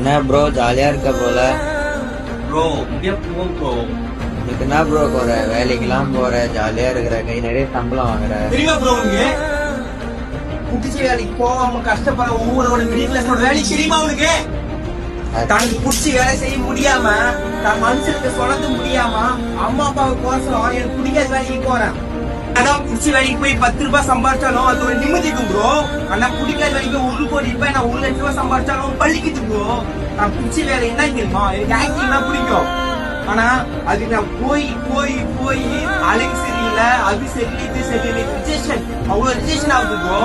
என்ன ப்ரோ ஜாலியா இருக்க போல. ப்ரோ இங்கே போ ப்ரோ. இதுக்கு என்ன ப்ரோ போற, வேலைக்கெல்லாம் போற, ஜாலியா இருக்கிற, கை நிறைய சம்பளம் வாங்குற. தெரியுமா ப்ரோ உனக்கு புடிச்ச வேலைக்கு போகாம கஷ்டப்படுற ஒவ்வொரு மிடில் கிளாஸோட வேலைக்கு தெரியுமா உனக்கு? தனக்கு புடிச்ச வேலை செய்ய முடியாம, தன் மனுஷனுக்கு சொல்ல முடியாம, அம்மா அப்பாவுக்கு கோசம் எனக்கு பிடிக்காத வேலைக்கு போறேன். அதான் புடிச்ச வேலைக்கு போய் 10 ரூபாய் சம்பாதிச்சாலும் அது ஒரு நிம்மதிக்கும் ப்ரோ. ஆனா பிடிக்காத வேலைக்கு 1 கோடி ரூபாய் நான் 1 லட்சம் ரூபாய் சம்பாதிச்சாலும் பள்ளிக்குது ப்ரோ. நான் பிடிச்ச வேலை என்ன தெரியுமா, எனக்கு ஆக்டிங் தான் பிடிக்கும். ஆனா அது நான் போய் போய் போய் அழகு சரியில்லை, அது சரியில்லை, இது சரியில்லை, ரிஜெக்ஷன் அவ்வளவு ரிஜெக்ஷன் ஆகுது ப்ரோ.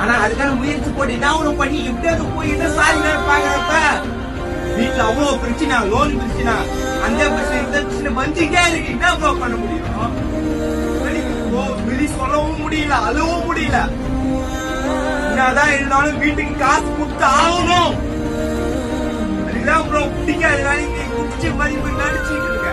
ஆனா அதுக்கான முயற்சி போட்டு நான் ஒண்ணு பண்ணி எப்படியாவது போய் என்ன சாரி பாக்குறப்ப வீட்டுல அவ்வளவு பிரச்சனை, லோன் பிரச்சனை, அந்த பிரச்சனை, இந்த பிரச்சனை வந்துட்டே இருக்கு. என்ன ப்ரோ பண்ண முடியும்? வெளி சொல்லவும் முடியல, அழவும் முடியல. என்னதான் இருந்தாலும் வீட்டுக்கு காசு கொடுத்து ஆகணும். அதுதான் ப்ரோ பிடிக்காத வேலைக்கு குடிச்சு மதிப்பு நடிச்சுட்டு இருக்கேன்.